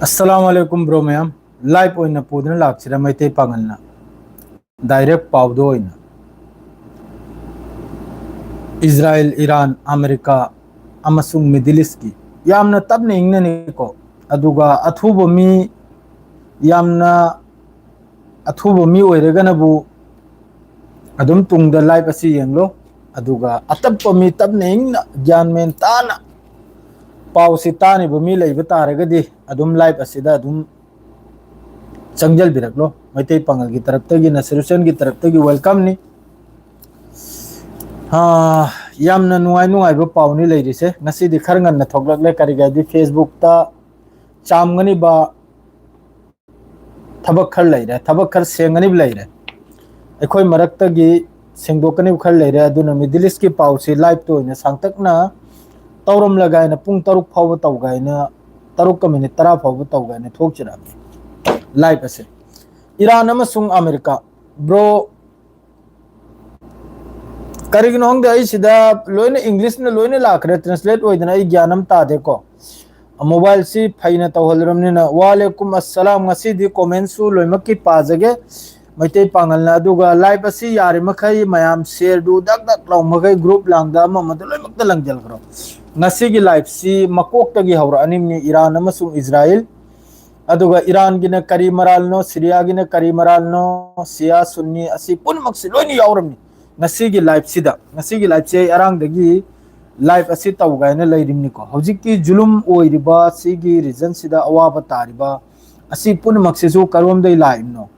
अस्सलाम वालेकुम bro ma'am live ओइना पुदना लाक्सिरा मैते पांगलना डायरेक्ट पावदो ओइना इजराइल ईरान अमेरिका अमसुंग मिडिल ईस्ट की यामना तबने इंगने को अदुगा अथुबो मी यामना अथुबो मी ओइरगनबु अदुम तुंगदा लाइव असि येंगलो अदुगा अतप्पो मी तबने इंगना ज्ञान मेन ताना पावसी तानिबो मी लैब तारगदी अदुम लाइव असिदा अदुम चंगजल बिरकलो मैते पांगल की तरफ तगी नसरुशन की तरफ तगी वेलकम नी हाँ यामना नुआई नुआई बो पावनी लेरिसे ngasi di khar ngan na thoklak le kari ga di facebook ta chamgani ba thabak khar leire thabak khar sengani leire ekhoi marak ta gi sengdokani khar leire aduna middle east ki paw si live to ina sangtak na tawram lagai na pung taruk phaw taw gai na taruk ka minute tara phaw taw gai na thok chira live ase iran amasung america bro करिगन होंगे आई सीधा लोइने English ने लोइने लाखरे translate होइदना आई ज्ञानम ता देखो mobile सी फाइना तवहलरमने ना वालेकुम अस्सलाम ngasi di comment su loimak ki pajage maitei pangalna aduga live asi yare makai mayam share du dak dak law magai group langda ma mad loimak ta langjal kro ngasi gi live si makok ta gi hawra anim ni iran amasung israel aduga iran gi na kari maral no syria gi na kari maral no sia sunni asi pun maksi loini yawramni ngasigi live sida ngasigi live che arang dagi live asi tawgaina leirimni ko hojiki julum oiriba sigi reason sida awaba tariba asi pun maksesu karom dai live no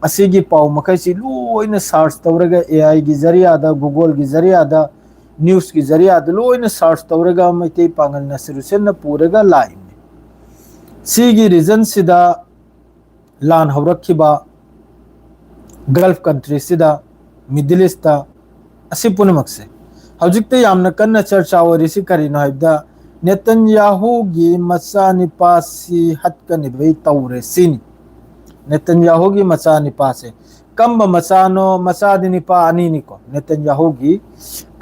asigi paw makai si loina search tawraga ai gi zariya da google gi zariya da news gi zariya da loina search tawraga maitei pangal na solution na puraga live sigi reason sida lan hawrakhiba gulf country sida middle east असी पुनमक्से हौजिकते यामना कन्ना चर्चा ओरिसि करिनो हाइबदा Netanyahu गी मचा निपासी हत्कनिबे तौरे सिनी Netanyahu गी मचा निपासे कंब मचानो मचा दि Nipah अनि निको नेतन्याहू गी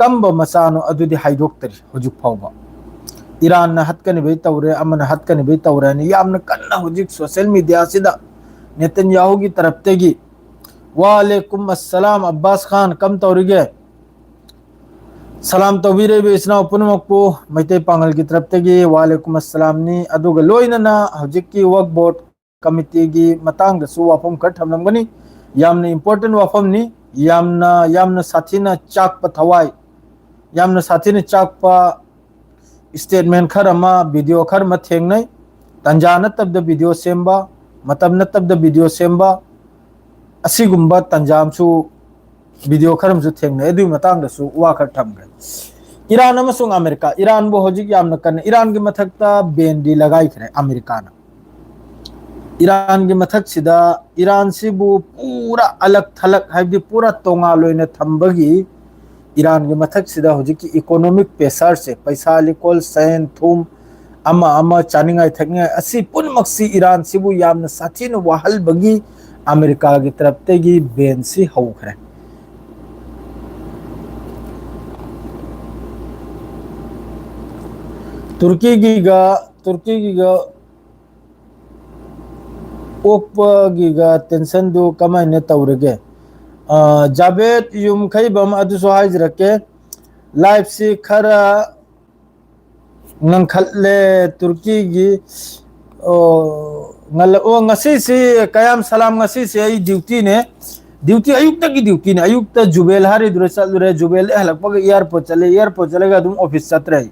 कंब मचानो अदुदि हाइदोक्तरी हुजुक फावबा ईरान ना हत्कनिबे तौरे अमन हत्कनिबे तौरे नि यामना कन्ना हुजिक सोशल मीडिया सिदा नेतन्याहू गी तरफतेगी वालेकुम अस्सलाम अब्बास खान कम तौरिगे सलाम तौबीरे बेसना पुनमकपु मैते पांगल की तरफ तगी वालेकुम अस्सलाम नी अदुगा लोइना ना हजिकी वर्क बोर्ड कमिटी की मतंग दसु वाफम कर थमलमगनी यामना इंपोर्टेंट वाफम नी यामना साथीना चाक प थवाई यामना साथीना चाक प स्टेटमेंट खर अमा वीडियो खर म थेंगनै तंजाना तब द वीडियो सेम्बा मतब न तब द वीडियो सेम्बा असिगुम्बा तंजामसु वीडियो खरमसु थेंगने एदु मतंगसु वाखर थमगरे ईरान अमसुंग अमेरिका ईरान बो होजिक यामना कन ईरान के मथकता बेन दी लगाई खरे अमेरिका ना ईरान के मथक सिदा ईरान सिबु पूरा अलग थलक हाइबदी पूरा तोंगा लोइने थंबगी ईरान के मथक सिदा होजिक इकोनॉमिक प्रेशर से पैसा लिकोल सैन थुम अमा चानिंगाई थकने असि पुनमक्सी ईरान सिबु यामना साथीन वाहल बगी अमेरिका की तरफ तेगी बेन सी हौखरे तुर्की की गा ओकपा टेंशन दो कमाइने तौरगे जावेद युम खैबम अदुसो हाइजरके लाइफ से खरा नंखले तुर्की की ngasi si kayam salam ngasi si ai duty ne duty ayukta ki duty ne ayukta jubel hari dure chalure jubel halakpa airport chale ga dum office chatre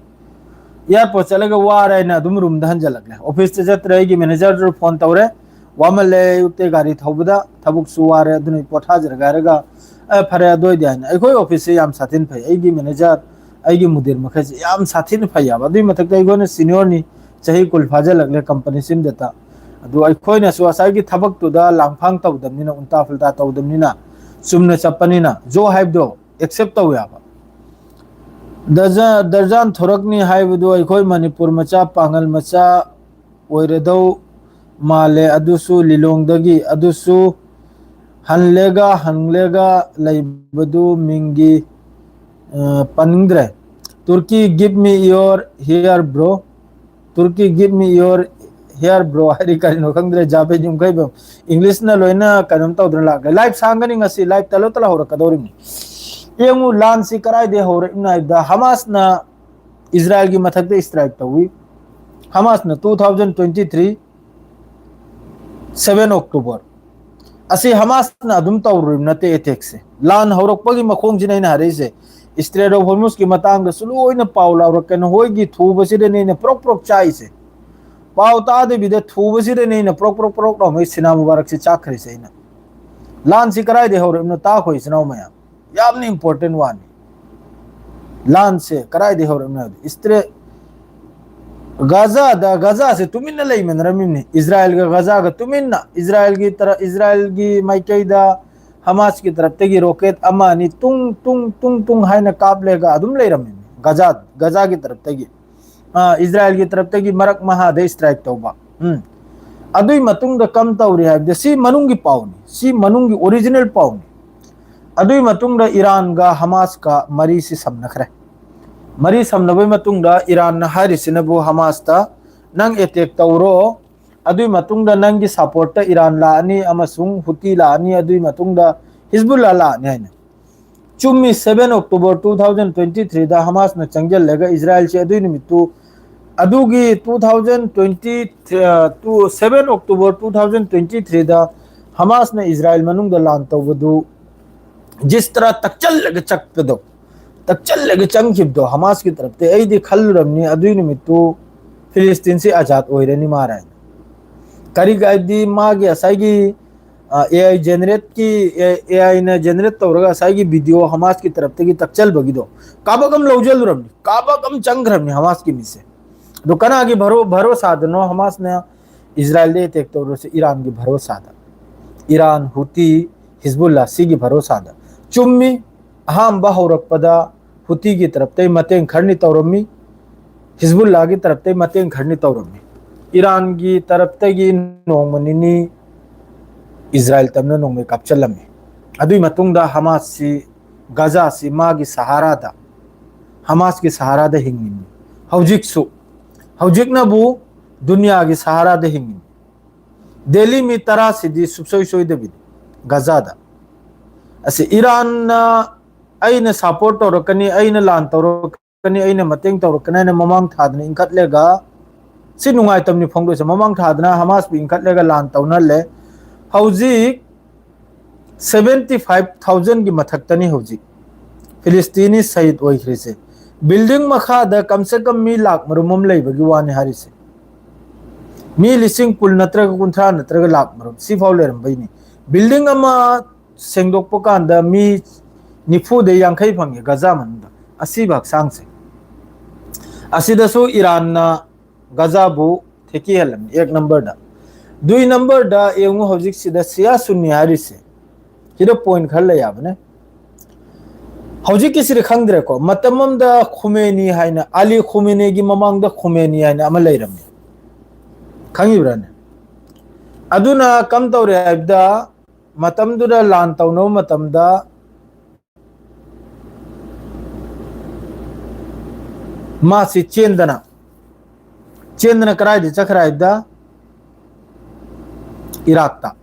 airport chale ga ware na dum room dhan jalakle office chatre gi manager phone tawre wamale ukte gari thobda thabuk suware dun potha jarga ga phare doi dian ai khoi office yam sathin phai ai gi manager ai gi mudir makhaj yam sathin phai ya badui matak dai gone senior ni chahi kul faja lagle company sim deta अदु अखोइना सुवासागी थबक तुदा लांगफांग तौदमनिना उल्टा फुल्टा तौदमनिना सुमने चप्पनिना जो हाइबदो accept तौ याबा दर्जान थोरकनी हाइबदो अखोइ मणिपुर मचा पांगल मचा ओइरेदौ माले अदुसु लिलोंगदगी अदुसु हनलेगा लैबदु मिंगी पनिंद्रे तुर्की give me your here bro तुर्की give me your here bro हरी करिनो खंगद्रे जाबे जुम खैब इंग्लिश ना लोइना कनम तौद्र लाग लाइव सांगनी ngasi लाइव तलो तला होर कदोरिनी येंगु लान सी कराय दे होर इना दा हमास ना इजराइल की मथक दे स्ट्राइक तवी हमास ना 2023 7 अक्टूबर असी हमास ना अदुम तौर नते अटैक से लान होरकपगी मखोंग जिनै ना हरेसे स्ट्रेट ऑफ हॉर्मुज की मतंग सुलोइना पाउला रकन होइगी थूबसिदे ने प्रोक प्रोक चाइसे पाउ तादे बिदे थूबसिदे ने प्रोक प्रोक प्रोक नो मै सिना मुबारक से चाखरे से ना लान सी कराय दे होर न ता खोइ सिनाव मया यामनी इंपॉर्टेंट वन लान से कराय दे होर न स्ट्रे गाजा से तुमिन लई मन रमिन इजराइल का गाजा का तुमिन इजराइल की तरह इजराइल की माइकैदा हमास की तरफ तेगी रॉकेट अमानी तुंग तुंग तुंग तुंग हाइना काबलेगा अदुम लई रमिन गाजा की तरफ तेगी इजराइल की तरफ तेगी मरक महादे स्ट्राइक तौबा अदुई मतुंग द कम तौरी है सी मनुंगी पाउनी सी मनुंगी ओरिजिनल पाउनी अदुई मतुंग द ईरान गा हमास का मरी से समनखरे मरी समनबे मतुंग द ईरान न हारिसिनबु हमास ता नंग अटैक तौरो अदुई मतुंग द नंगी सपोर्ट ईरान लानी अमसुंग हुती लानी अदुई मतुंग द हिजबुल्लाह लानी है चुम्मी 7 अक्टूबर 2023 दा हमास न चंगल लेगा इजराइल से अदुई निमित्तु अदुगी 7 अक्टूबर 2023 दा हमास ने इजराइल मनुंग द लान तौबदु जिस तरह तकचल लगे चकपदो तकचल लगे चंगिबदो हमास की तरफ ते ऐदी खल्लरमनी अदुई निमित्तु फिलिस्तीन से आजाद ओइरनी मारा करी गायदी मागे असाइगी एआई जनरेट की एआई ने जनरेट तौरगा असाइगी वीडियो हमास की तरफ ते की तकचल बगिदो काबकम लौजल रमनी काबकम चंग रमनी हमास की मिसे दुकाना की भरोसा दनो हमास ने इजराइल दे तेक तौर से ईरान की भरोसा दा ईरान हुती हिजबुल्लाह सी की भरोसा दा चुम्मी अहम बहौरक पदा हुती की तरफ ते मतें खड़नी तौरमी हिजबुल्लाह की तरफ ते मतें खड़नी तौरमी ईरान की तरफ ते की नोंगमनिनी इजराइल तमने नोंग में कपचलमी अदुई मतुंग दा हमास सी गाजा सी मा की सहारा दा हमास की सहारा दा हिंगिनी हौजिक नबु दुनिया की सहारा दा हिंगिनी दिल्ली में तरा सिदी सुबसोई सोई दबी गाजा असे ईरान अने सपोर्ट तौरकनी अने लान तौरकनी अने मतेंग तौरकनी ने ममांग थादना इंखतलेगा सि नुंगाइतमनी फोंदोसे ममांग थादना हमास भी इंखतलेगा लान तौनले हौजिक 75,000 की मथक्तनी हौजिक फिलिस्तीनी शहीद ओइख्रिसे बिल्डिंग मखादा कम से कम मी लाख मरुमम लेबगी वाने हारिसे मी लिसिंग कुल नत्रगा कुंथ्रा नत्रगा लाख मरुम सिफाव लेरमबैनी बिल्डिंग अमा सेंगदोकप कांदा मी निफुदे यांखै फंगे गाजा मनदा असी हक्सांग से असिदसु ईरान ना गाजाबु थेकी हलम एक नंबर दा दुई नंबर दा एंगु हौजिक सिदा सिया सुन्नी हारिसे हिरो पॉइंट खल ले याबने हौजिक किसिरे खंगद्रे को मतमम दा खुमेनी हाइना अली खुमेनी की ममांग दा खुमेनी हाइना अमा लेरम खंगिब्राने अदुना कम तौरे आइबदा मतमदुदा लान तौनो मतमदा मासी चेंदना कराय दि चखराइदा इराक ता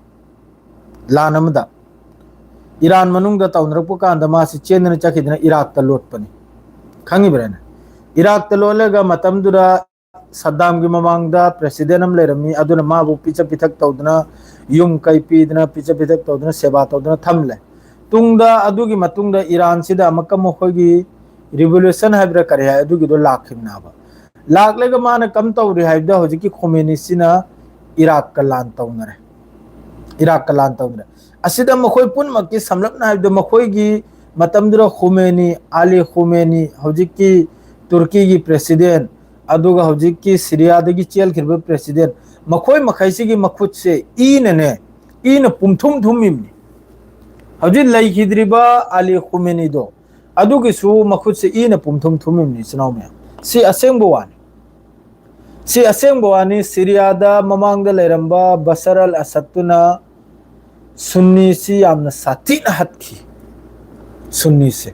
लान अमदा ईरान मनुंग दा तौनरपु कांदा मासी चेंदना चखिदना इराक ता लोटपनी खंगिब्राने इराक ता लोलेगा मतमदुदा सद्दाम की ममांग दा प्रेसिडेंट अम लेरमी अदुना माबु पिचा पिथक तौदना युम कई पीदना पिचा पिथक तौदना सेवा तौदना थमले तुंगदा अदुगी मतुंगदा ईरान सिदा मकम होगी रिवोल्यूशन हाइब्रा करे है अदुगी दो लाखिमनाबा लाखलेगा माने कम तौरी हाइबदा होजिकी खोमेनी सिना इराक का लान तौनरे असिदा मखोय पुनमकी समलपना हाइबदा मखोयगी मतमदुरा खोमेनी अली खोमेनी होजिकी तुर्की की प्रेसिडेंट अदुगा होजिकी सीरियादगी चेल खिरबे प्रेसिडेंट मखोय मखैसिगी मखुत से इन पुमथुम थुमिमनी होजि लैखिद्रिबा अली खुमेनी दो अदुगी सु मखुत से इन पुमथुम थुमिमनी सनाव में सी असेंग बवानी सीरियादा ममांग दा लेरंबा बशर अल असदुना सुन्नी सी यामना साथीन हत्की सुन्नी से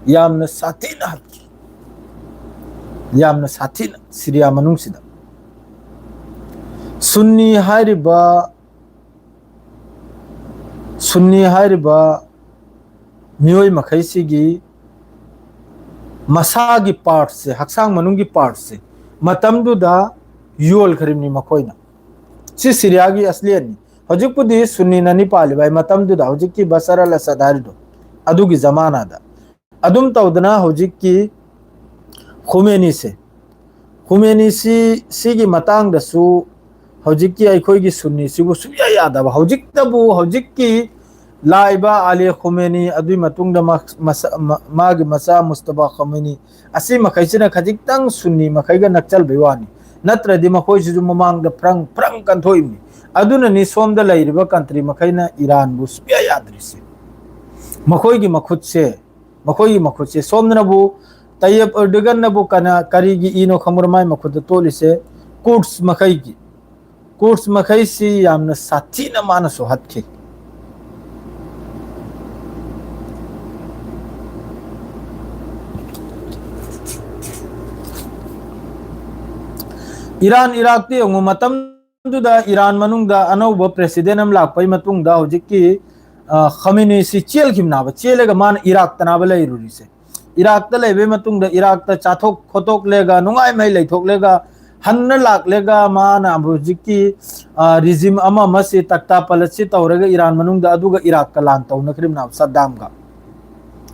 यामना साथीन हत्की यामना साथीन सीरिया मनुंग सिदा सुन्नी मियोय मखैसिगी मसागी पार्ट से हक्सांग मनुंगी पार्ट से मतमदुदा योल खरिमनी मखोइना सी सिरियागी असलियनी हजिपुदी सुन्नी ननी पाली भाई मतमदुदा हजिकी बसर अल असदारिदो अदुगी जमानादा अदुम तौदना हजिकी खुमेनी सिगी मतंग दसु हजिकी अखोगी सुन्नी सिबु सुया यादब हजिकतबु हजिकी लाइबा आली खुमेनी अदुई मतुंग मागी मसा मुस्तफा खुमेनी असी मखैसिना खजिकतंग Sunni मखैगा नक्चल Bewani नत्रदि मखोइसिजु ममांग the प्रंग कंथोइमी अदुननी सोमद लैरिबा country मखैना Iran बु सुया याद्रिसे मखोइगी मखुतसे सोमदनबु तैयब अर्दगन नबु कना करीगी इनो खमुरमाय मखुद तोलिसे कुर्स मखैसी यामना साथीना मानसो हत्खे ईरान इराक ते मतम ईरान मनुंगदा अनौब प्रेसिडेंट अम लापै मतुंगदा हजिकी खमीनी सी चेल खिमनाब चेलेगा मान इराक तनाब लैरुरिसे इराक त लेबे मतुंगदा इराक त चाथोक खोतोक लेगा नुंगाय मै लैथोक लेगा हन्न लाक लेगा मान हजिकी रिजिम अमा मसे तक्ता पलसी तौरगा ईरान मनुंगदा अदुगा इराक का लान तौन खरिमनाब सद्दाम गा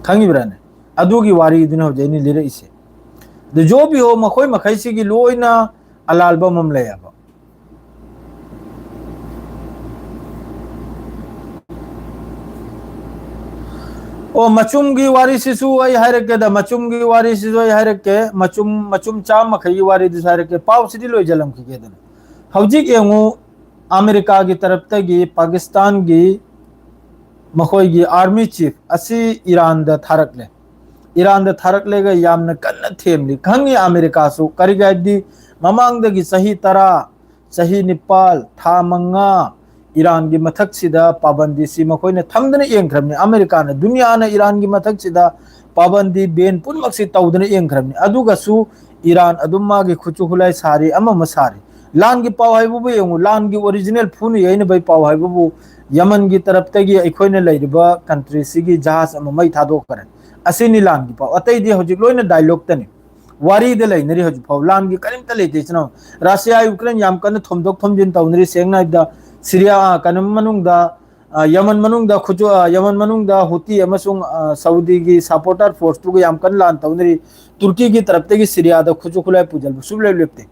खंगिब्राने अदुगी वारी दुन हजैनी लिरइसे द जो भी हो मखोय मखैसिगी लोइना अलालबा ममलेयाबा ओ मचुमगी वारिसिसु आई हायरके द मचुमगी वारिसिसु आई हायरके मचुम चाम मखई वारी दिस हायरके पाव सिदी लोय जलम की केदन हौजिक एंगु अमेरिका की तरफ तगी पाकिस्तान की मखोई आर्मी चीफ असी ईरान द थारकले गा यामना कन्न थेमली खंगी अमेरिका सु करिगादी ममांगदगी सही तरा सही निपाल था मंगा ईरान की मथक सिदा पाबंदी सी मखोइने थमदने एंग्रमने अमेरिका ने दुनिया ने ईरान की मथक सिदा पाबंदी बेन पुनमक से तौदने एंग्रमने अदुगसु ईरान अदुम्मा की खुचु खुलाई सारी अमा मसारी लान की पाव हाइबु यंगु लान की ओरिजिनल फुन यैने बै पाव हाइबु यमन की तरफ तगी अखोइने लैरिबा कंट्री सिगी जहाज अमा मै थादो करे असिनी लान की पाव अतैदि हजिक लोइने डायलॉग तने वारी दे लैनरी हजु पाव लान की करिमता लेते चनो रशिया यूक्रेन याम कन थोमदोक थोमजिन तौनरी सेंगना दा सीरिया कनम मनुंगदा यमन मनुंगदा खुजु यमन मनुंगदा हुती अमसुंग सऊदी की सपोर्टर फोर्स तु याम कन लान तौनरी तुर्की की तरफ तगी सीरिया दा खुजु खुलाई पुजल सुबले लेप्ते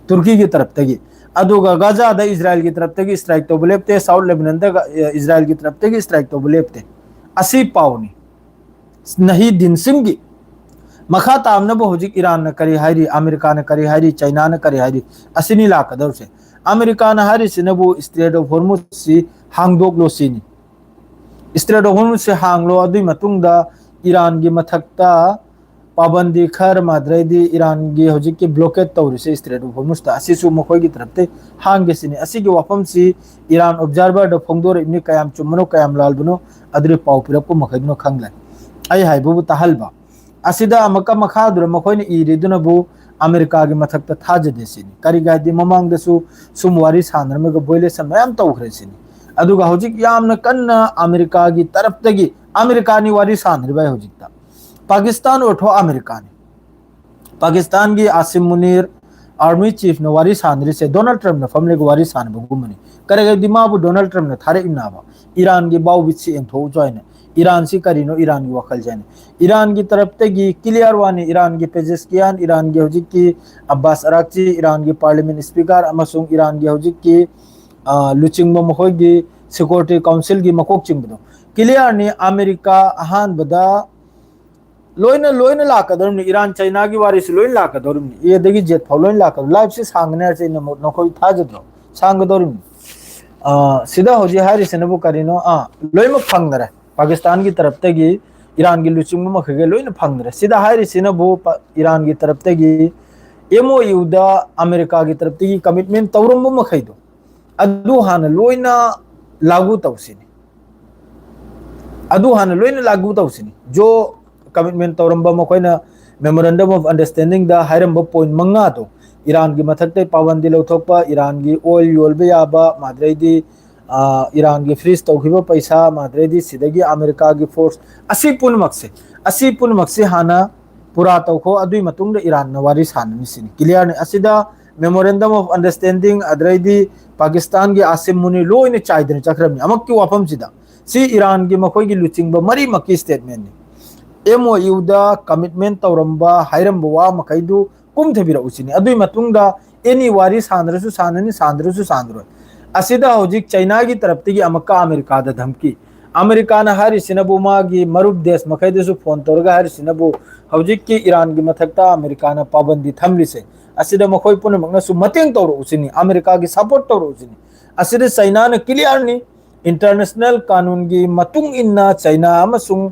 तुर्की की तरफ तगी अदुगा गाजा दा इजराइल की तरफ तगी स्ट्राइक तो बुलेप्ते साउथ लेबनान दा इजराइल की तरफ तगी स्ट्राइक तो बुलेप्ते असी पावनी नहीं दिन सिंगी मखा तामनबो हजिक ईरान न करी हायरी अमेरिका न करी हायरी चाइना न करी हायरी असिनी लाकदर से अमेरिका न हायरी सिनबो स्ट्रेट ऑफ हॉर्मुज सी हांगदोक लो सिनी स्ट्रेट ऑफ हॉर्मुज से हांगलो अदुई मतुंगदा ईरान की मथक्ता पाबंदी खर माद्रेदी ईरान की हजिक की ब्लॉकेट तौरी से स्ट्रेट ऑफ हॉर्मुज ता असिसु मखोय की तरफ ते हांगे सिनी असि की वफम सी ईरान ऑब्जर्वर द फोंगदोर इबनी कयाम चुमनो कयाम लालबनो अदरे पाव पिरप को मखैदनो खंगला आई हाइबु तहलबा असिदा अमका मखादुर मखोयने इरिदुनबु अमेरिका की मथक्ता थाजदे सिनी करिगादी ममांगदसु सुमवारी सानरमगा बोइलेसन मयाम तौखरेसिनी अदुगा हजिक यामना कन्ना अमेरिका की तरफ तगी अमेरिकानी वारी सानरिबाय हजिकता पाकिस्तान ओठो अमेरिकानी पाकिस्तान की आसिम मुनीर आर्मी चीफ न वारी सानरी से डोनाल्ड ट्रम्प न फमले वारी सानबु गुमनी करेगा दिमाबु डोनाल्ड ट्रम्प न थारे इनाबा ईरान की बाउ बिछि एंथो जॉइन ईरान सी करीनो ईरान की वखल जाने ईरान की तरफ तगी क्लियर वानी ईरान की पेजेस्कियान ईरान की हजिक की अब्बास अराक्ची ईरान की पार्लियामेंट स्पीकर अमसुंग ईरान की हजिक की लुचिंगबो मखोगी सिक्योरिटी काउंसिल की मकोक चिंगबदो क्लियर नि अमेरिका अहान बदा लोइन लाकदरम ईरान चाइना की वारी से लोइन लाकदरम ये दगी जेट फाउ लोइन लाकदर लाइफ से सांगने से नखोई थाजदो सांगदरम सीधा होजी हारी से नबु करिनो लोइम फंगदरे पाकिस्तान की तरफ तगी ईरान की लुचिंग मखगे लोइन फंगदरे सीधा हारी से नबु ईरान की तरफ तगी एमओयू दा अमेरिका की तरफ तगी कमिटमेंट तौरम मखैदो अदु हाना लोइना लागू तौसिनी अदु हाना लोइना लागू तौसिनी जो कमिटमेंट तौरम मखोइना मेमोरेंडम ऑफ अंडरस्टैंडिंग दा हायरम पॉइंट मंगा तो ईरान की मथक्ते पाबंदी लौथोकपा ईरान की ऑयल योलबे याबा माद्रेदी ईरान की फ्रीज तौखिबा पैसा माद्रेदी सिदगी अमेरिका की फोर्स असी पुनमक से हाना पूरा तौखो अदुई मतुंग ईरान न वारी साननी सिनी क्लियर ने असिदा मेमोरेंडम ऑफ अंडरस्टैंडिंग अद्रैदी पाकिस्तान की आसिम मुनि लोइने चाइदने चक्रमनि अमक्की वाफम सिदा सी ईरान की मखोई की लुचिंग मरी मक्की स्टेटमेंट ने MOU दा कमिटमेंट तौरंबा हायरंबा वा मखैदु कुमथबिरा उसिनी अदुई मतुंगदा एनी वारी सानरसु साननी सानद्रसु सानद्रो असिदा हौजिक चाइना की तरफती अमक्का अमेरिका दा धमकी अमेरिका ना हरिसिनबु मागी मरुब देश मखैदसु फोन तौरगा हरिसिनबु हौजिक की ईरान की मथक्ता अमेरिका ना पाबंदी थमलिसे असिदा मखोई पुनमकनसु मतेंग तौरो उसिनी अमेरिका की सपोर्ट तौरो उसिनी असिदा चाइना ने क्लियर नि इंटरनेशनल कानून की मतुंग इन्ना चाइना अमसुंग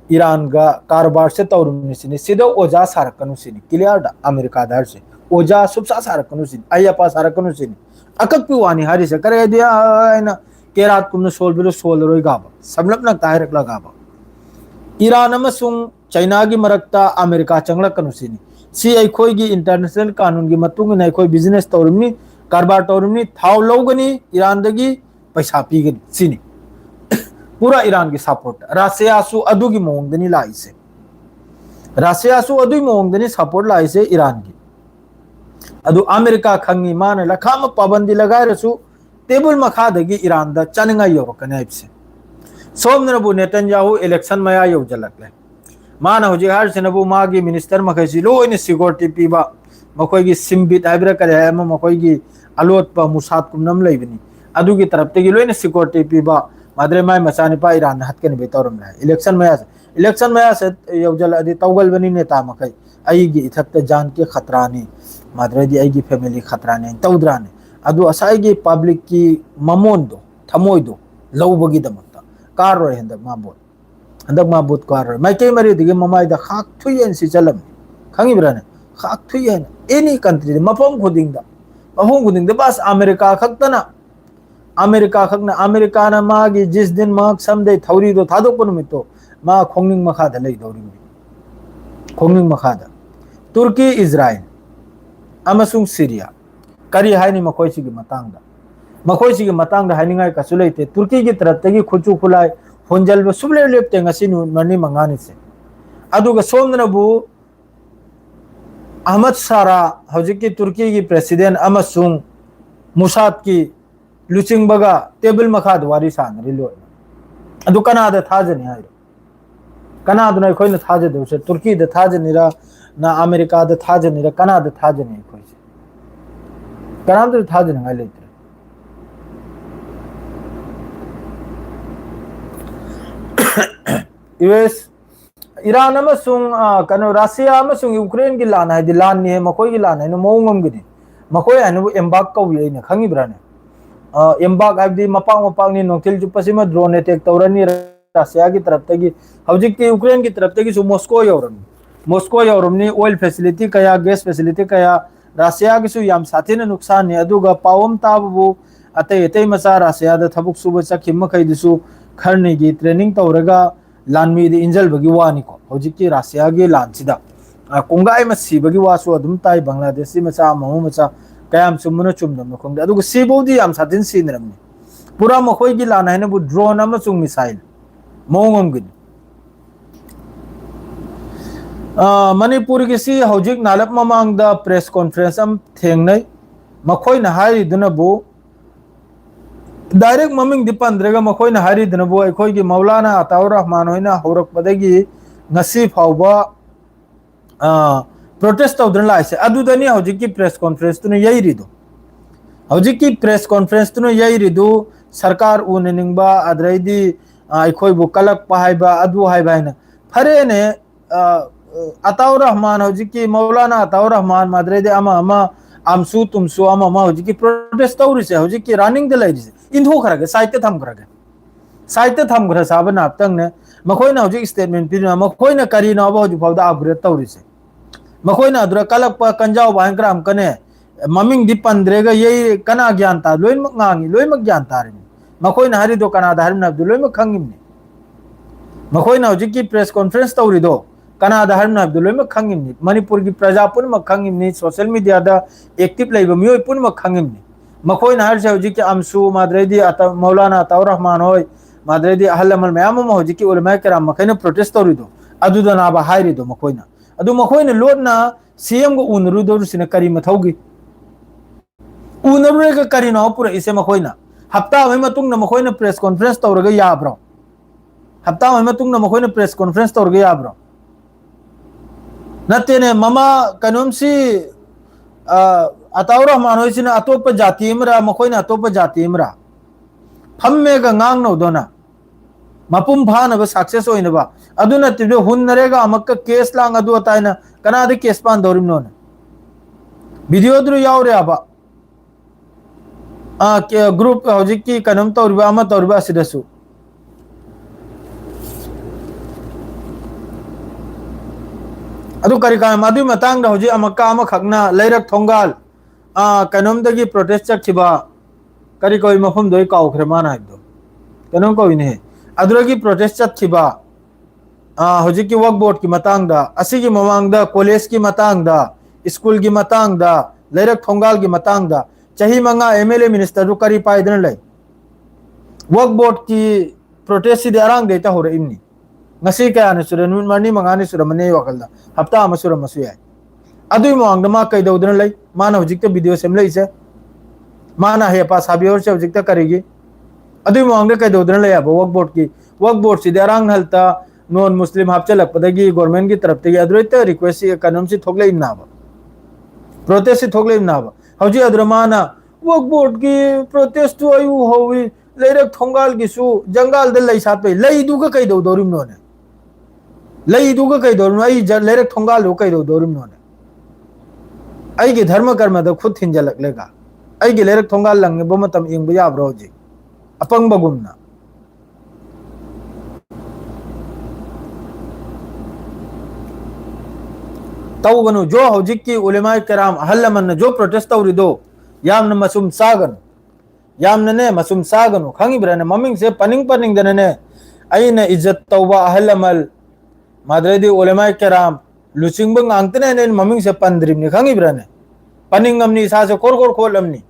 ईरान का कारोबार से तौरमिसिनी सिदा ओजा सारकनु सिनी क्लियर दा अमेरिका दार से ओजा सुबसा सारकनु सिनी अयपा सारकनु सिनी अकक्पि वानी हरिसे करे दिया आइना केरात कुमन सोलबिलो सोलरोय गाबा समलपना तायरक लगाबा ईरान अमसुंग चाइना की मरक्ता अमेरिका चंगलकनु सिनी सी अखोई की इंटरनेशनल कानून की मतुंग न अखोई बिजनेस तौरमनी कारबार तौरमनी थाव लौगनी ईरान दगी पैसा पीगनी सिनी पूरा ईरान की सपोर्ट रासियासु अदुगी मोंगदनी लाइसे रासियासु अदुगी मोंगदनी सपोर्ट लाइसे ईरान की अदु अमेरिका खंगी माने लखाम पाबंदी लगारसु टेबल मखादगी ईरान दा चनंगा योरकने आइसे सोमनबु नेतन्याहु इलेक्शन मया योजलकले माना हुजी हर सिनबु मागी मिनिस्टर मखैसी लोइने सिक्योरिटी पीबा मखोई सिम्बित हाइब्रा करे है मखोई अलोट मुसाद कुमनम लेबनी अदुगी तरफतेगी लोइने सिक्योरिटी पीबा माद्रे माय मचानिपा ईरान हतकन बेतौरम ला इलेक्शन मया से योजल अदि तौगल बनी नेता मखै अईगी इथक्त जान के खतरानी माद्रेदी अईगी फैमिली खतरानी तौद्राने अदु असाईगी पब्लिक की ममोंदो थमोइदो लौबगी दमक्ता कार हंदक मा बोत कार माइके मरी दिगे ममाइदा खाक थुयेन सि चलम खंगी ब्राने खाक थुयेन एनी कंट्री मफम खुदिंग बस अमेरिका खकना ना मागी जिस दिन माग समदे थौरी दो थादो पुनमितो मा खोंगनिंग मखादा लई दौरी खोंगनिंग मखादा तुर्की इजराइल अमसुंग सीरिया करी हाइनी मखोइसी की मतांगदा हाइनिंगाय कसु लेते तुर्की की तरफतगी खुचु खुलाय होंजल सुबले लेपते ngasi मनी मंगानी से अदुगा सोमनबु अहमद सारा हौजिकी तुर्की की प्रेसिडेंट अमसुंग मुसाद की लुचिंग बगा टेबल मखाद वारी सान रिलो अदु कनादा थाजनी हाय कनादा न खोइन थाजे दोसे तुर्की द थाजनीरा ना अमेरिका द थाजनीरा कनादा थाजनी खोइ कनादा थाजनी हाय लेते यूएस ईरान अमसुंग कनो रशिया अमसुंग यूक्रेन की लान है लान ने मकोई की लान है नो मोंगम गिनी मकोई अनु एम्बाक कौई ने खंगी ब्राने एम्बाक आबदी मपांग नि नोथिल जुपसिमा ड्रोन अटैक तौरनी रशिया की तरफ तगी हौजिक की यूक्रेन की तरफ तगी सु मॉस्को यौरमनी ऑयल फैसिलिटी कया गैस फैसिलिटी कया रशिया की सु याम साथेने नुकसान ने अदुगा पावम ताबु अतै मचा रशिया द थबुक सुब चखिम खैदिसु खरनी की ट्रेनिंग तौरगा लानमी द इंजल बगी वानी को हौजिक की रशिया की लानसिदा कोंगाई मसी बगी वासु अदुम ताई बांग्लादेशी मचा महु मचा कयाम चुमनो चुमदम खोंदे अदुगा सीबोदी याम साथिन सीनरमनी पूरा मखोई की लाना है न ड्रोन अमसुंग मिसाइल मोंगम गिनी मणिपुर की सी हौजिक नालप ममांग द प्रेस कॉन्फ्रेंस अम थेंगनै मखोई न हाई दुनबु डायरेक्ट ममिंग दिपंद्रेगा मखोई न हारी दुनबु अखोई की मौलाना अताउर रहमान होइना हौरक पदगी ngasi फाउबा प्रोटेस्ट तौदन लाइसे अदुदनी हौजिक की प्रेस कॉन्फ्रेंस तुन यही रिदो हौजिक की प्रेस कॉन्फ्रेंस तुन यही रिदो सरकार उननिंगबा अद्रैदी अखोई बु कलक पाहाइबा अदु हाइबा न फरे ने अताउर रहमान हौजिक की मौलाना अताउर रहमान मद्रेदे अमा आमसु तुमसु अमा हौजिक की प्रोटेस्ट तौरी से हौजिक की रनिंग दे लाइसे इंधो खरगे साइते थम खरा साबन आपतंग ने मखोइना हौजिक स्टेटमेंट पिना मखोइना करीना हौजिक फाउदा अपग्रेड तौरी से मखोइना अदुरा कलक प कंजाव बांग्राम कने ममिंग दिपंद्रेगा यही कना ज्ञानता लोइमक ngangi लोइमक ज्ञानता रे मखोइना हरि दो कना धारम न लोइमक खंगिमने मखोइना हौजिक की प्रेस कॉन्फ्रेंस तौरी दो कनादा हरना लोइम खंगिमनी मणिपुर की प्रजा पुनम खंगिमनी सोशल मीडिया दा एक्टिव लेबा मियोय पुनम खंगिमनी मखोइना हरसे हजिक अमसु माद्रेदी मौलाना अताउर रहमान होय माद्रेदी अहल अमल मयाम म हजिक उलमा कराम मखैना प्रोटेस्ट तौरिदो अदुदा नाबा हाइरिदो मखोइना अदु मखोइना लोडना सीएम को उनरुदो सिना करी मथौगी उनरुरेगा करीनो पुरा इसे मखोइना हफ्ता अमै मतुंग न मखोइना प्रेस कॉन्फ्रेंस तौरगा याब्रो हफ्ता अमै मतुंग न मखोइना प्रेस कॉन्फ्रेंस तौरगा याब्रो नतेने ममा कनोमसी अताउर रहमान होइसिना अतोप जाति इमरा मखोइना अतोप जाति इमरा फम्मेगा ngang नौदोना मपुम फानब सक्सेस होइनबा अदुना तिबे हुनरेगा अमक्का केस लांग अदु अताइना कनादि केस पान दौरिम नोन वीडियो द्रु यावरे आबा ग्रुप हजिकी कनम तौरिबा अमा तौरिबा सिदसु अदु करी का मादु मतंग हजि अमक्का अमा खगना लैरक थोंगाल कनमदगी प्रोटेस्ट चखिबा करी कोई मफम दोई काउखरे माना इदो कनम को इने अदुरगी प्रोटेस्ट चखिबा हजिकी वर्क बोर्ड की मतंगदा असिगी ममांगदा कॉलेज की मतंगदा स्कूल की मतंगदा लैरक थोंगाल की मतंगदा चाही मंगा एमएलए मिनिस्टर रु करी पाइदन लै वर्क बोर्ड की प्रोटेस्ट सिदे अरांग देता हो रे इमनी ngasi kaya ni sura nun marni mangani sura mane wakalda hafta ama sura masu yai adui mawang ma kai daudran lai mana hojikta video sem lai se mana he pa sabi or se hojikta karegi adui mawang kai daudran lai aba work board si darang halta non muslim hapchalak padagi government की तरफ te adroita request kanam si thogle imna ba protest si thogle imna ba hoji adramana work board की protest to ayu howi leirak thongal की su jangal de lai sat pe lai du ka kai daudorim no ne लई दुगा कई दोर आई लेरक थोंगा लो कई दो दोरम नोने आई के धर्म कर्म द खुद हिंजलक लेगा आई के लेरक थोंगा लंग बो मतम इंग बया ब्रोजी अपंग बगुमना तौगनु जो हौजिक की उलेमा कराम अहलमन जो प्रोटेस्ट तौरिदो यामन मसुम सागन यामन ने मसुम सागनु खंगी ब्रने ममिंग से पनिंग दने आईने इज्जत तौबा अहलमल माद्रेदी उलेमा कराम लुचिंग बंग आंगतने ने ममिंग से पंद्रिम ने खंगी ब्रने पनिंग अमनी सा से कोर खोलमनी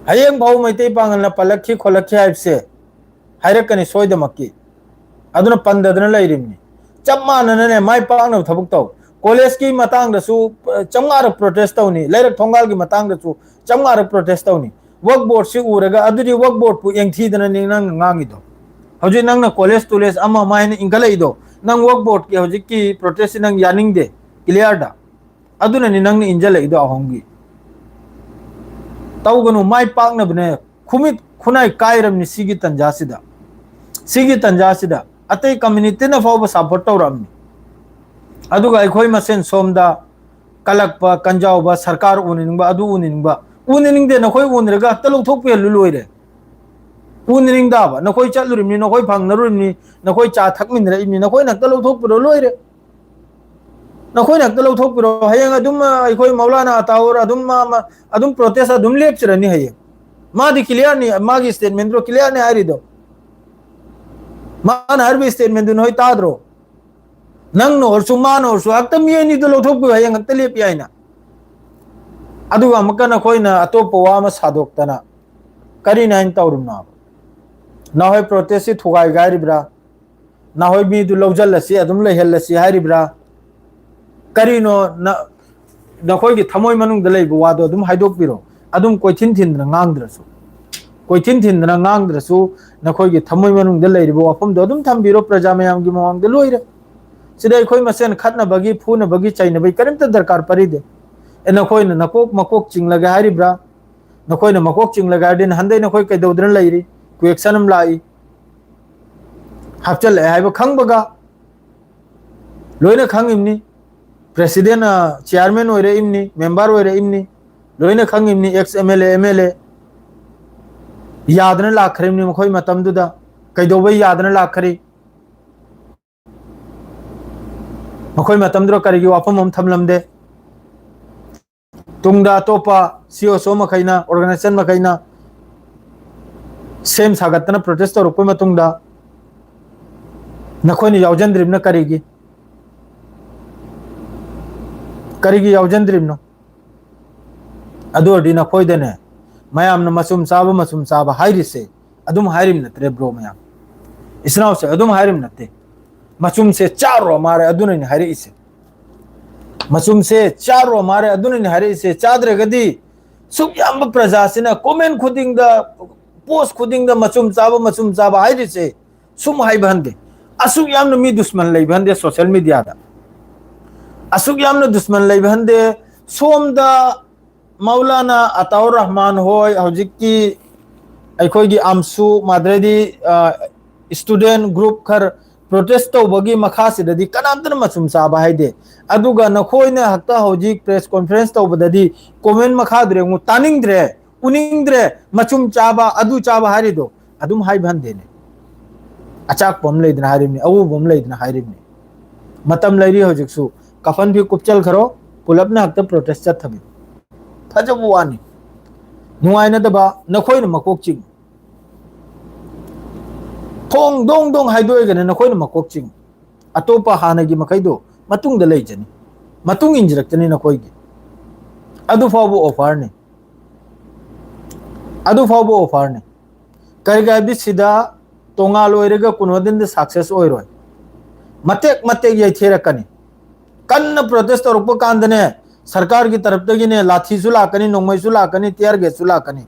हयेंग भाव मैते पांगल पलखी खोलखी हाइब से हायरकनी सोयदमक्की अदुना पंददन लैरिमनी चप मानने माय पांगन थबुक तौ कॉलेज की मतंग दसु चंगार प्रोटेस्ट तौनी लैरक थोंगाल की मतंग दसु चंगार प्रोटेस्ट तौनी वर्क बोर्ड से उरगा अदुदी वर्क बोर्ड पु एंगथीदन निंग ngangido हजि नंगना कॉलेज टूलेज अमा मायने इंगलैदो नंग वर्क बोर्ड की हजि की प्रोटेस्ट नंग यानिंग दे क्लियर दा अदुना नि नंग इंजलैदो अहोंगी तौगनु माय पांगनबने खुमित खुनाई कायरमनि सिगी तंजासिदा अतै कम्युनिटी न फाव सपोर्ट तौरमनि अदुगा अखोय मसेन सोमदा कलकपा कंजावबा सरकार उनिंगबा अदु उनिंगदे नखोय उनरगा तलौ थोकपे लुलोइरे उनिंगदाबा नखोय चलुरिमनि नखोय फंगनरुरिमनि नखोय चा थकमिनरइमनि नखोय नक्तलौ थोकपिरो लोइरे नखोय नक्तलौ थोकपिरो हयंग अदुम अखोय मौलाना अताउर अदुम प्रोटेस्ट अदुम लेपचरनि हयंग मादि क्लियर नि मागी स्टेटमेंट रो क्लियर नि हारिदो मान हरबी स्टेटमेंट दुन होय ताद्रो नंग नोरसु मान नोरसु अक्तम ये नि दो लोथोक हयंग अक्त लेपि आइना अदुगा मकन खोयना अतोप वाम सादोक्तना करी नाइन तौरुना ना होय प्रोटेस्ट थुगाय गारिब्रा ना होय मी दु लौजलसी अदुम लेहलसी हारिब्रा करीनो नखोय की थमोय मनुंग द लेबो वादो अदुम हाइदोक पिरो अदुम कोइथिन थिनद्र ngangrasु कोइथिन थिनद्र ngangrasु नखोय की थमोय मनुंग द लेरिबो वाफम दो अदुम थंबिरो प्रजा मयाम की मवांग द लोइरे सिदे खोय मसेन खतना बगी फून बगी चाइना बई करंत दरकार परिदे ए नखोय न नकोक मकोक चिंगलगा हारिब्रा नखोय न मकोक चिंगलगा दिन हंदे नखोय कै दौद्रन लैरी क्वेक्शनम लाई हफ्चल हाइबो खंगबगा लोइना खंगिमनी प्रेसिडेंट चेयरमैन होरे इमनी मेंबर होरे इमनी लोइना खंगिमनी एक्स एमएलए यादन लाखरिमनी मखोय मतमदुदा कैदोबई यादन लाखरी मखोय मतमद्रो करिगी वाफम हम थमलमदे तुंगदा तोपा सीओसो मखैना ऑर्गेनाइजेशन मखैना सेम सागतना प्रोटेस्ट रुपय मतुंगदा नखोयनि यावजनद्रिमना करिगी करीगी यावजंद्रिमनो अदोरदी नखोइदने मयामना मसुम चाबा हाइरिसे अदुम हाइरिम नत्रे ब्रो मयाम इसनाव से अदुम हाइरिम नत्ते मसुम से चारो मारे अदुने हाइरि इसे मसुम से चारो मारे अदुने हाइरि इसे चाद्रगदी सुक याम प्रजा सिना कमेंट खुदिंग दा पोस्ट खुदिंग दा मसुम चाबा हाइरिसे सुम हाइ बहंदे असुक याम मी दुश्मन लई बहंदे सोशल मीडिया दा असुक याम दुश्मन लई बहंदे सोम दा मौलाना अताउर रहमान होय हौजिक की अखोगी आमसु माद्रेदी स्टूडेंट ग्रुप खर प्रोटेस्ट तौबगी मखासिददी कनामतन मसुम चाबा हाइदे अदुगा नखोइने हक्ता हौजिक प्रेस कॉन्फ्रेंस तौबददी कमेंट मखाद्रे मु तानिंग्द्रे उनिंग्द्रे मसुम चाबा अदु चाबा हारिदो अदुम हाइ बहंदेने अचाक पम लेदना हारिमने अवु बम लेदना हारिमने मतम लैरी हौजिकसु कफन भी कुपचल खरो पुलपना हक्ता प्रोटेस्ट चथबी फजब वानी नुआइना दबा नखोइन मकोक चिंग थोंग दोंग दोंग हाइदोइगने नखोइन मकोक चिंग अतोपा हानगी मखैदो मतुंग द लेजनी मतुंग इंजरक्तनी नखोइगी अदु फावबो ऑफर ने अदु फावबो ऑफर ने करिगा बिसिदा तोंगाल ओइरगा कुनोदिन द सक्सेस ओइरोय मतेक मतेक यथेरकनी कन्न प्रोटेस्ट तौरप कांदने सरकार की तरफ तगिने लाठी सुलाकनी नोंगमै सुलाकनी टियर गैस सुलाकनी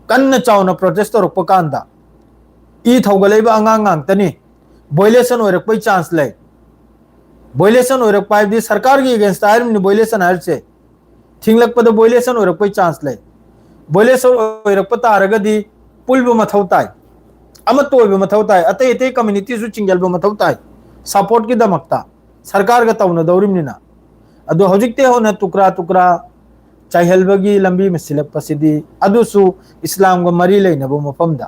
कन्न चावना प्रोटेस्ट तौरप कांदा ई थौगलेबा अंगांगांतनी वायलेशन ओइरकपै चांस ले वायलेशन ओइरकपाइबदी सरकार की अगेंस्ट आयरमनि वायलेशन हारसे थिंगलकपद वायलेशन ओइरकपै चांस ले वायलेशन ओइरकप तारगदी पुलबो मथौ ताई अमतोइबो मथौ ताई अतै अतै कम्युनिटी सु चिंगलबो मथौ ताई सपोर्ट की दमकता सरकार का तौना दौरिमनिना अदो हौजिकते होना टुकरा टुकरा चाइहलबगी लंबी में सिलकपसिदी अदुसु इस्लाम ग मरी लेनबो मफमदा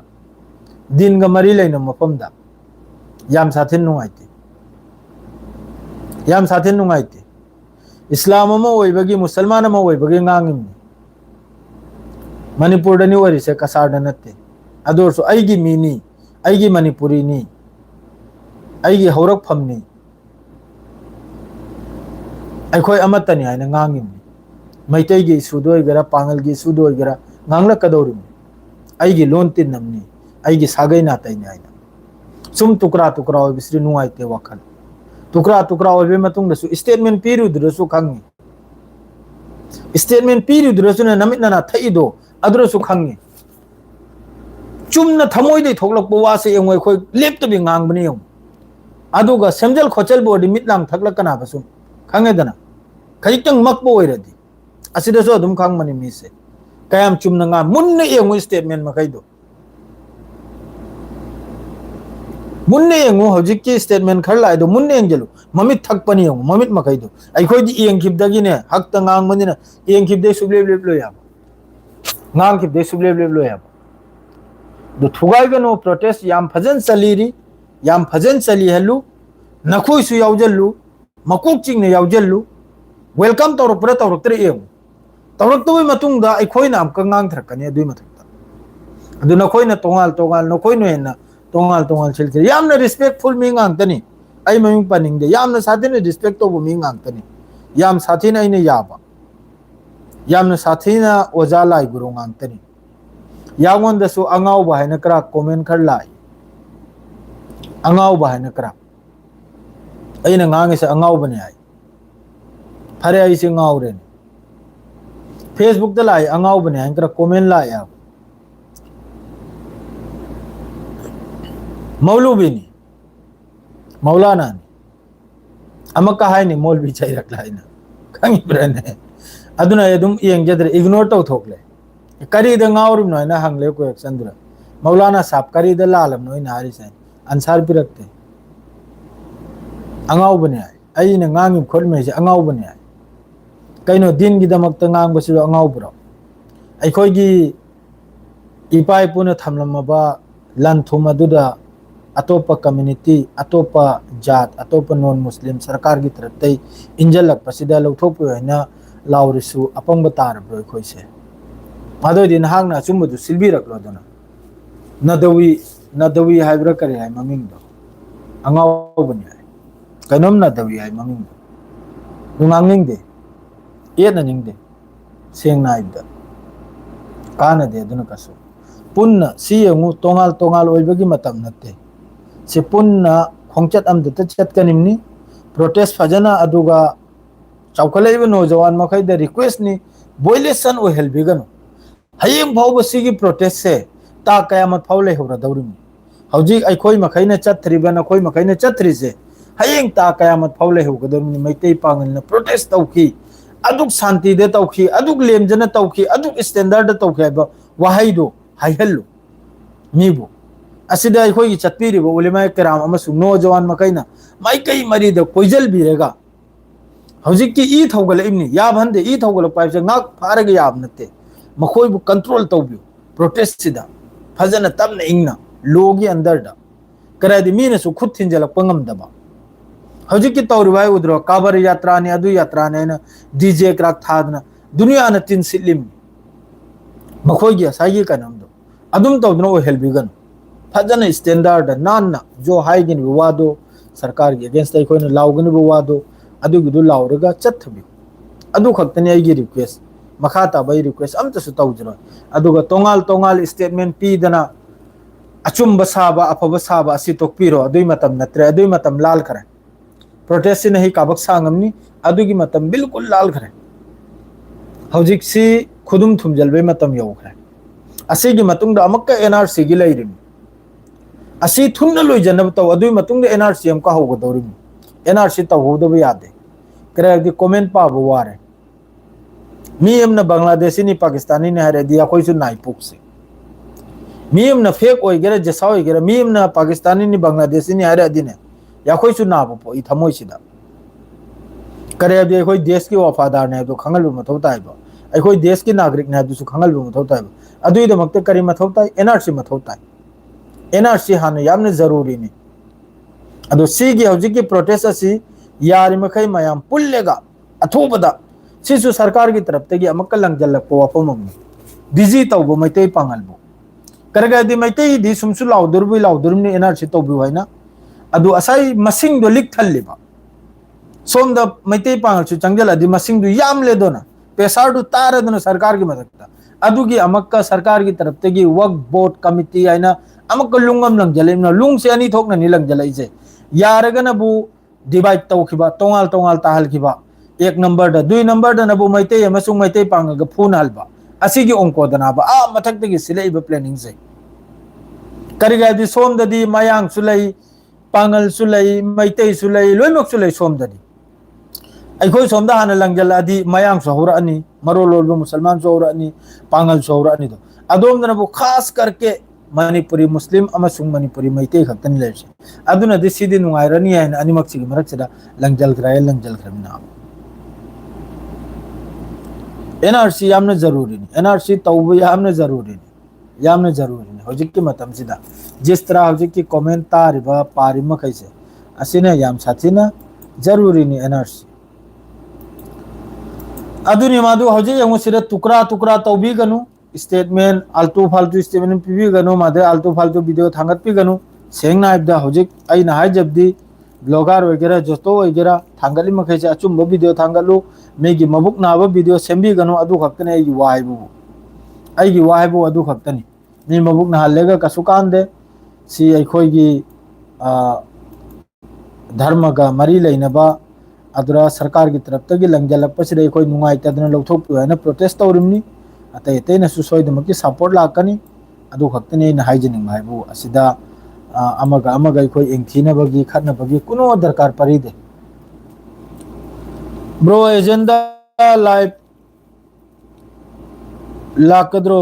दिन ग मरी लेन मफमदा याम साथिन नुंगाइते याम साथिन नुंगाइते इस्लाम अमा ओइबगी मुसलमान अमा ओइबगी ngangiमनि मणिपुर दनि वरिसे कसार नत्ते अदोरसु आइगी मीनी आइगी मणिपुरी नी आइगी हौरक फमनी अखोई अमतनी हाइना ngangiमनि मैतैगी सुदोइगरा पांगलगी सुदोइगरा nganglakadौरिमनि आइगी लोन तिनमनि आइगी सागै नातैनि हाइना सुम टुकरा टुकरा ओइबिसरि नुआइते वखल टुकरा टुकरा ओइबे मतुंगदसु स्टेटमेंट पिरुद्रसु खंगी स्टेटमेंट पिरुद्रसु नमितना थैदो अद्रसु खंगी चुमना थमोइदै थोकलकपो वासे यंगोय खोय लेप्तबि ngangbनि यंग अदुगा सेमजल खोचल बोर्ड मिटलांग थकलकना बसु खंगेदना खजितंग मकबो ओइरदि असिदसु अदुम खंगमनि मिसे कयाम चुमना nga मुन्ने यंगो स्टेटमेंट मखैदो मुन्ने यंगो हौजिकि स्टेटमेंट खर लाइदो मुन्ने यंगलु ममित थकपनि यंगो ममित मखैदो अइखोइदि यंगखिबदगिने हक्ता ngangbनिना यंगखिबदे सुब्लेब लो याब nganगखिबदे सुब्लेब लो याब दो थुगाइगनो प्रोटेस्ट याम फजन चलीरी याम फजन चली हलु नखोइसु यावजल्लु मकोक चिंगने यावजल्लु वेलकम तौरपुरा तौरक्तरे एम तौरक्तबे मतुंगदा अइखोइना अमका nganगथरकनी अदुइ मथक्ता अदु नखोइना तोंगाल तोंगाल नखोइनो हेना तोंगाल तोंगाल छिलछिल यामना रिस्पेक्टफुल मी nganगतनी अइ ममिंग पनिंगदे यामना साथिने रिस्पेक्ट तौबो मी nganगतनी याम साथिना अइने याबा यामना साथिना ओजा लाई गुरु nganगतनी यागोंदसु अंगाउबा हाइना करा कमेंट खर लाई अंगाउबा हाइना करा अइना nganगिसे अंगाउबने हाइ फरे अइसे nगाउरेन फेसबुक द लाई अंगाउबने हाइ करा कमेंट लाई याब मौलूबीनी मौलाना नि अमका हाइनि मौलवी चाइरकलाइना खंगिब्रने अदुना यदुम यंगजद्रे इग्नोर तौ थोकले करी द nगाउरिम नोइना हंगले को एक्संद्र मौलाना साहब करी the Lallawmawma नोइना हारिसे answer पिरकते अंगाउबने high अइना nganगिम खोलमेसे अंगाउबने high कइनो दिन की दमक ngangbसिरो अंगाउब्रो अइखोइगी इपाइ पुना थमलमबा लनथुम अदुदा अतोपा कम्युनिटी अतोपा जात अतोपा नॉन मुस्लिम सरकार की तरफ तै इंजलक पसिदा लौथोपो हैना लाउरिसु अपंग तारब्रो अइखोइसे मादोदि नहांगना चुम्बदु सिलबिरकलोदना नदवी हाइब्रा करे हाइ ममिंगदो अंगाउबने हाइ कइनोम नदवी हाइ ममिंगदो नुंगांगिंगदे येना निंगदे सेंगना हाइबदा कानदे अदुना कसु पुन्ना सी यंगु तोंगाल तोंगाल ओइबगी मतम नते से पुन्ना खोंचत अमदत चतकनिमनी प्रोटेस्ट फजना अदुगा चौखलाइब नौजवान मखैद रिक्वेस्ट नि वोलेशन ओहेलबिगनु हयें फाउब सिगी प्रोटेस्ट से ता कयामत फाउ लेहौरा दौरिमि हौजिक अखोई मखैना चत्थरिबा नखोई मखैना चत्थरिसे हयें ता कयामत फाउ लेहौगदौरिमि मैतै पांगलना प्रोटेस्ट तौखी अदुक शांति दे तौखी अदुक लेमजना तौखी अदुक स्टैंडर्ड तौखी हाइबा वाहैदो हाइहल्लु मीबु असिदा अखोई चत्पीरिबा उलेमा किराम अमसु नौजवान मखैना माइकै मरीदा कोइजल बिरेगा हौजिक की ई थौगलइमनि याबहंदे ई थौगल पाइबसे ngak फारगे याब नते मखोइबु कंट्रोल तौबियो प्रोटेस्ट सिदा फजना तमना इंगना लोगी अंदर दा करादि मीनसु खुद थिंजलक पंगमदबा हौजिक की तौरिबाय उद्रो काबर यात्रा ने अदु यात्रा ने डीजे क्राक थादना दुनिया न तिन सिलिम मखोइगी साइगी कनमदो अदुम तौदनो ओहेलबिगन फजना स्टैंडर्ड नानना जो हाइगिन विवादो सरकार के अगेंस्ट अखोइना लाउगन विवादो अदुगिदु लाउरगा चत्थबि अदु खक्तने आइगी रिक्वेस्ट मखा ताबाई रिक्वेस्ट अमतसु तौजरो अदुगा तोंगाल तोंगाल स्टेटमेंट पीदना अचुम साबा अफब साबा असि तोकपिरो अदुई मतम नत्रे अदुई मतम लाल खरे प्रोटेस्ट से नहीं काबक सांगमनी अदुगी मतम बिल्कुल लाल खरे हौजिक सी खुदुम थुमजलबे मतम यौखरे असिगी मतुंगदा अमक्का एनआरसी गी लैरिम असि थुनना लोइजनब तौ अदुई मतुंगदा एनआरसी अमका होगदौरिम एनआरसी तौहोदबे यादे करेगदि कमेंट पाबो वारे मी हमना बांग्लादेशी नि पाकिस्तानी ने हरेदी अखोइसु नाइपुक से मी हमना फेक ओइगेरा जसा ओइगेरा मी हमना पाकिस्तानी नि बांग्लादेशी नि हरेदी ने याखोइसु नाबो पो इथमोइसिदा करेगदि अखोइ देश की वफादार ने तो खंगल मथौ ताइबो अखोइ देश की नागरिक ने दुसु खंगल मथौ ताइबो अदुइ दमक्ते करि मथौ ताइ एनआरसी मथौ ताइ एनआरसी हाने यामने जरूरी नि अदो सिगी हौजिकी प्रोटेस्ट असि यारि मखै मयाम पुल्लेगा अथोबदा सिसु सरकार की तरफ तगी अमक्का लंगजलक वाफमम बिजी तौबो मैतै पांगलबो करगदि मैतै दि सुमसु लाउदुरबु लाउदुरमनि एनआरसी तौबि हैना अदु असाई मसिंग दो लिक थल्लिबा सोमदा मैतै पांगलसु चंगजलदि मसिंग दु याम लेदोना पेसार दु तारदना सरकार की मदकता अदुगी अमक्का सरकार की तरफ तगी वक्फ बोर्ड कमिटी हैना अमक्का लुंगम लंगजलेना लुंग से अनि थोकना नि लंगजलैजे यारगनबु डिवाइड तौखिबा तोंगाल तोंगाल ताहलखिबा एक नंबर दा दुई नंबर दा नबु मैतै अमसुंग मैतै पांगगा फून हलबा असिगी ओंकोदनाबा आ मथक्तगी सिलेइबा प्लानिंग से करिगादि सोमददि मयांग सुलै पांगल सुलै मैतै सुलै लोइमक सुलै सोमददि अखोइ सोमदा हाना लंगजलदि मयांग सोहरा अनि मरोलोलबो मुसलमान सोहरा अनि पांगल सोहरा अनि दो अदोमदनबु खास करके मणिपुरी मुस्लिम अमसुंग मणिपुरी मैतै खक्तनि लेरसे अदुना दिसिदि नुंगाइरनि हैन अनिमक्सिगी मरक्सिदा लंगजलखरामिना एनआरसी यामना जरूरी नि एनआरसी तौबो यामना जरूरी नि हौजिक मतम सिदा जिस तरह हौजिक की कमेंट तारिबा पारिम खैसे असिना याम साथिना जरूरी नि एनआरसी अदुनि मादु हौजिक यमु सिदा टुकड़ा टुकड़ा तौबी गनु स्टेटमेंट आल्तु फाल्तु स्टेटमेंट पीबी गनु मादे आल्तु फाल्तु वीडियो थांगत पी गनु सेंगना आइबदा हौजिक आइना हाइजबदी ब्लॉगर वगैरह जोतो वगैरह थांगली मखैसे अचुम वीडियो थांगलु मेगी मबुक नाबा वीडियो सेंबी गनु अदु खक्तने आइगी वाइबु अदु खक्तनी मी मबुक नहालेगा कसुकांदे सी अखोइगी धर्म का मरी लेनबा अदुरा सरकार की तरफ तगी लंगजलकपसिदे अखोइ नुंगाइ तदना लौथोकपु हैना प्रोटेस्ट तौरिमनी अतै अतैना सुसोइदमकी सपोर्ट लाकनी अदु खक्तने न हाइजनिंग हाइबु असिदा अमगा अमगा अखोइ एंगथीनबगी खतनबगी कुनो दरकार परिदे ब्रो एजेंडा लाइव लाकद्रो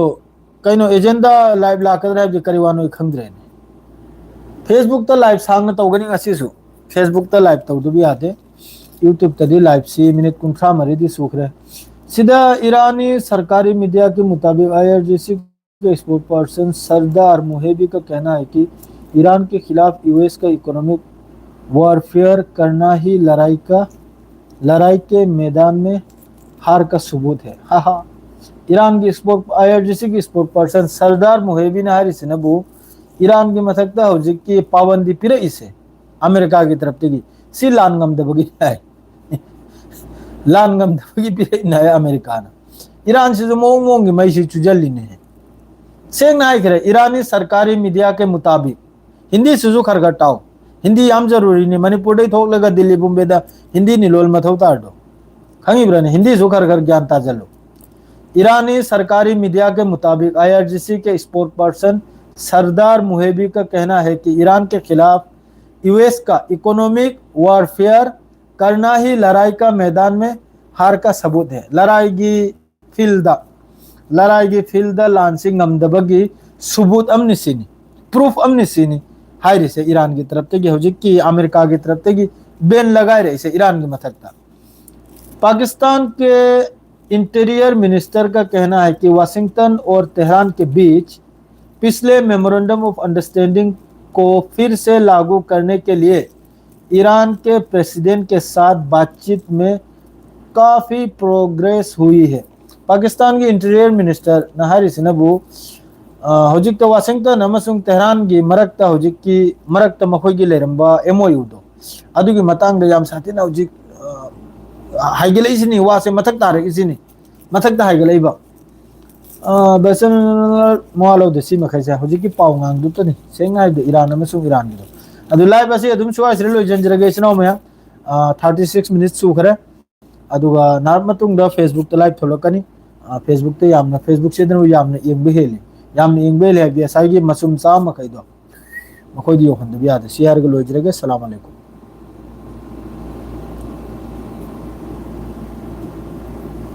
कइनो एजेंडा लाइव लाकद्रा जे करिवानो खंगद्रे फेसबुक तो लाइव सांग तौगनी असिसु फेसबुक तो लाइव तौदबि यादे यूट्यूब तदी लाइव सी मिनट 30 मरीदी सुखरे सीधा ईरानी सरकारी मीडिया के मुताबिक आईआरजीसी के स्पोर्ट पर्सन सरदार मुहेबी का कहना है कि ईरान के खिलाफ यूएस का इकोनॉमिक वॉरफेयर करना ही लड़ाई के मैदान में हार का सबूत है। हाँ ईरान की स्पोर्ट आईआरजीसी की स्पोर्ट पर्सन सरदार मुहेबी ने हारिस नबू ईरान की मथकता हौजिक की पाबंदी पिरे इसे अमेरिका की तरफ तगी सी लान गमदबगी है लान गमदबगी पिरैना है अमेरिका ना ईरान से जो मोंग मोंग की मैसी चुजलिने है सेंगना है ईरानी सरकारी मीडिया के मुताबिक हिंदी से जो खरगटाओ हिंदी याम जरूरी ने मणिपुर दे थोक दिल्ली बॉम्बे दा हिंदी नि लोल मथौ तारदो खंगिब्रने हिंदी जो खर ज्ञान ताजलो ईरानी सरकारी मीडिया के मुताबिक IRGC के स्पोर्ट पर्सन सरदार मुहेबी का कहना है कि ईरान के खिलाफ US का इकोनॉमिक वॉरफेयर करना ही लड़ाई का मैदान में हार का सबूत है। लड़ाई फील्ड लांसिंग गमदबगी सबूत अमनि सिनी प्रूफ अमनि सिनी हाई से ईरान की तरफ से हजिक की अमेरिका की तरफ से बैन लगाए रही से ईरान की मथकता पाकिस्तान के इंटीरियर मिनिस्टर का कहना है कि वाशिंगटन और तेहरान के बीच पिछले मेमोरेंडम ऑफ अंडरस्टैंडिंग को फिर से लागू करने के लिए ईरान के प्रेसिडेंट के साथ बातचीत में काफ़ी प्रोग्रेस हुई है। पाकिस्तान के इंटीरियर मिनिस्टर नहारी सिनबू हजिक वाशिंगटन अमसुंग तेहरान की मरक्ता हजिक की मरक्ता मखोई लेरंबा MOU दो अदुगी मतंग याम साथीना हजिक हाइगलेइसिनी वासे मथक तारगिसिनी मथक ता हाइगलेइबा बसन मोआलो दसी मखैसा हजिकी पाउ ngang दुतनी सेंगाइ द ईरान अमसुंग ईरान गिदो अदु लाइव असे अदुम सुवाइ सिरे लोइ जनजरगेसनाव मया 36 मिनिट्स सुखरे अदुगा नार मतुंग द फेसबुक त लाइव थोलकनी फेसबुक ते यामना फेसबुक से दनु यामना येंबे हेली यामना येंबे ले हगे साइगी मसुम सा मखैदो मखोइ दियो खंद बिया द शेयर ग लोइ जरगे अस्सलाम वालेकुम।